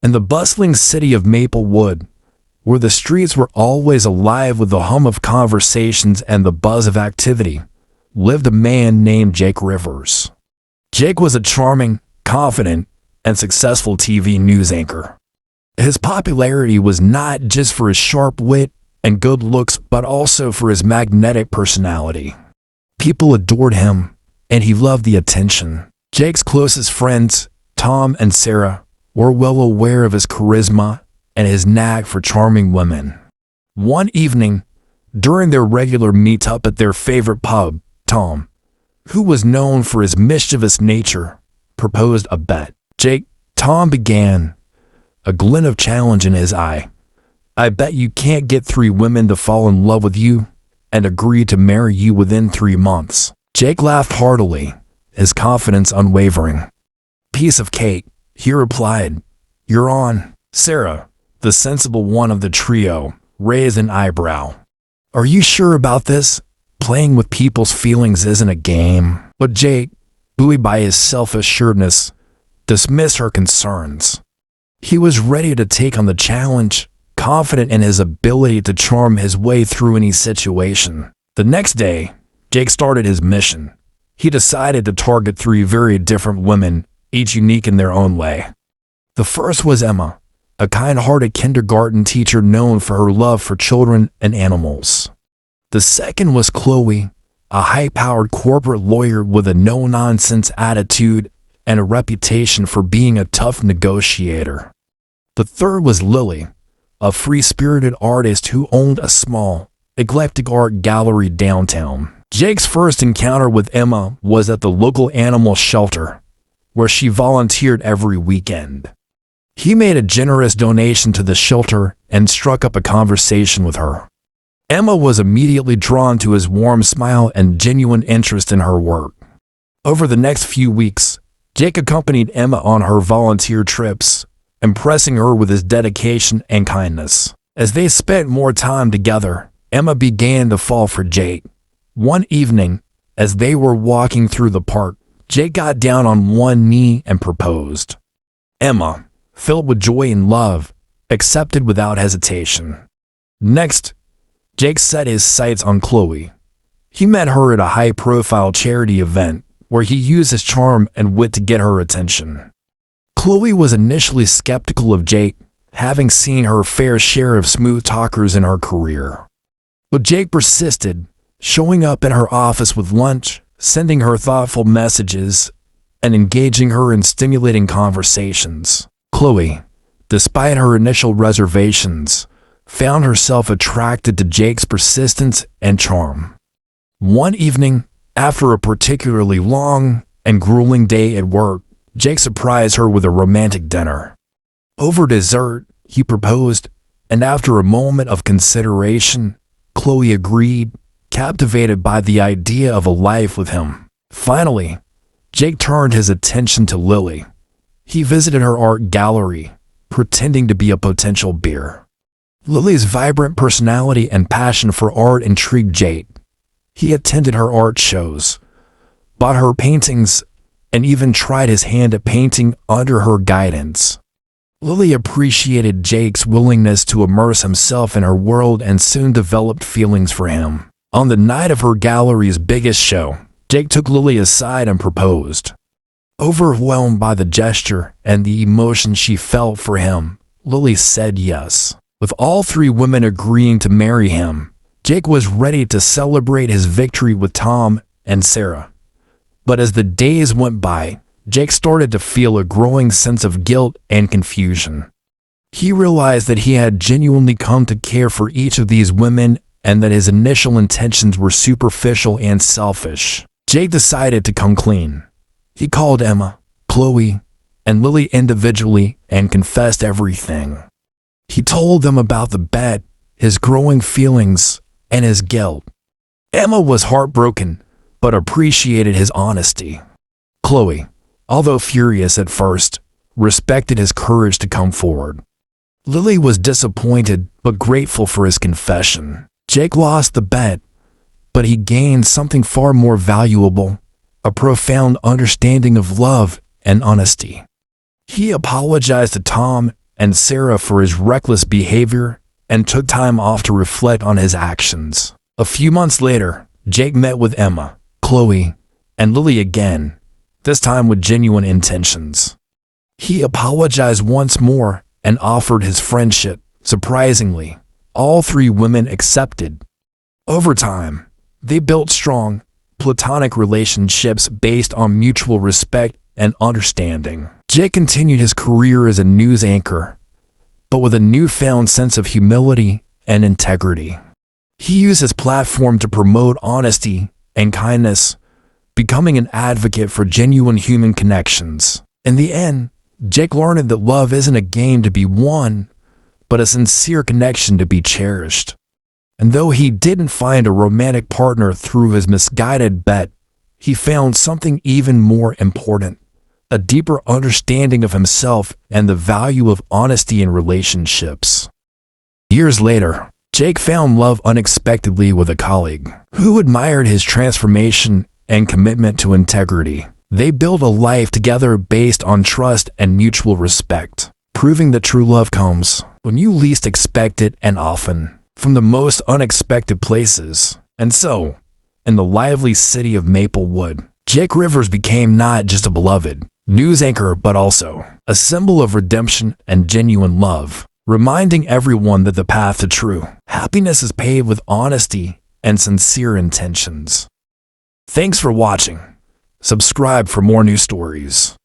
In the bustling city of Maplewood, where the streets were always alive with the hum of conversations and the buzz of activity, lived a man named Jake Rivers. Jake was a charming, confident, and successful TV news anchor. His popularity was not just for his sharp wit and good looks, but also for his magnetic personality. People adored him, and he loved the attention. Jake's closest friends, Tom and Sarah, were well aware of his charisma and his knack for charming women. One evening, during their regular meet-up at their favorite pub, Tom, who was known for his mischievous nature, proposed a bet. Tom began, a glint of challenge in his eye. "I bet you can't get 3 women to fall in love with you and agree to marry you within 3 months." Jake laughed heartily, his confidence unwavering. "Piece of cake," he replied. "You're on." Sarah, the sensible one of the trio, raised an eyebrow. "Are you sure about this? Playing with people's feelings isn't a game." But Jake, buoyed by his self-assuredness, dismissed her concerns. He was ready to take on the challenge, confident in his ability to charm his way through any situation. The next day, Jake started his mission. He decided to target 3 very different women, each unique in their own way. The first was Emma, a kind-hearted kindergarten teacher known for her love for children and animals. The second was Chloe, a high-powered corporate lawyer with a no-nonsense attitude and a reputation for being a tough negotiator. The third was Lily, a free-spirited artist who owned a small, eclectic art gallery downtown. Jake's first encounter with Emma was at the local animal shelter, where she volunteered every weekend. He made a generous donation to the shelter and struck up a conversation with her. Emma was immediately drawn to his warm smile and genuine interest in her work. Over the next few weeks, Jake accompanied Emma on her volunteer trips, impressing her with his dedication and kindness. As they spent more time together, Emma began to fall for Jake. One evening, as they were walking through the park, Jake got down on one knee and proposed. Emma, filled with joy and love, accepted without hesitation. Next, Jake set his sights on Chloe. He met her at a high-profile charity event, where he used his charm and wit to get her attention. Chloe was initially skeptical of Jake, having seen her fair share of smooth talkers in her career. But Jake persisted, showing up in her office with lunch, sending her thoughtful messages, and engaging her in stimulating conversations. Chloe, despite her initial reservations, found herself attracted to Jake's persistence and charm. One evening, after a particularly long and grueling day at work, Jake surprised her with a romantic dinner. Over dessert, he proposed, and after a moment of consideration, Chloe agreed, captivated by the idea of a life with him. Finally, Jake turned his attention to Lily. He visited her art gallery, pretending to be a potential bear. Lily's vibrant personality and passion for art intrigued Jake. He attended her art shows, bought her paintings, and even tried his hand at painting under her guidance. Lily appreciated Jake's willingness to immerse himself in her world and soon developed feelings for him. On the night of her gallery's biggest show, Jake took Lily aside and proposed. Overwhelmed by the gesture and the emotion she felt for him, Lily said yes. With all 3 women agreeing to marry him, Jake was ready to celebrate his victory with Tom and Sarah. But as the days went by, Jake started to feel a growing sense of guilt and confusion. He realized that he had genuinely come to care for each of these women and that his initial intentions were superficial and selfish. Jake decided to come clean. He called Emma, Chloe, and Lily individually and confessed everything. He told them about the bet, his growing feelings, and his guilt. Emma was heartbroken, but appreciated his honesty. Chloe, although furious at first, respected his courage to come forward. Lily was disappointed, but grateful for his confession. Jake lost the bet, but he gained something far more valuable, a profound understanding of love and honesty. He apologized to Tom and Sarah for his reckless behavior and took time off to reflect on his actions. A few months later, Jake met with Emma, Chloe, and Lily again, this time with genuine intentions. He apologized once more and offered his friendship. Surprisingly, all three women accepted. Over time, they built strong, platonic relationships based on mutual respect and understanding. Jake continued his career as a news anchor, but with a newfound sense of humility and integrity. He used his platform to promote honesty and kindness, becoming an advocate for genuine human connections. In the end, Jake learned that love isn't a game to be won, but a sincere connection to be cherished. And though he didn't find a romantic partner through his misguided bet, he found something even more important: a deeper understanding of himself and the value of honesty in relationships. Years later, Jake found love unexpectedly with a colleague who admired his transformation and commitment to integrity. They built a life together based on trust and mutual respect, proving that true love comes when you least expect it and often from the most unexpected places. And so, in the lively city of Maplewood, Jake Rivers became not just a beloved news anchor but also a symbol of redemption and genuine love, reminding everyone that the path to true happiness is paved with honesty and sincere intentions. Thanks for watching. Subscribe for more new stories.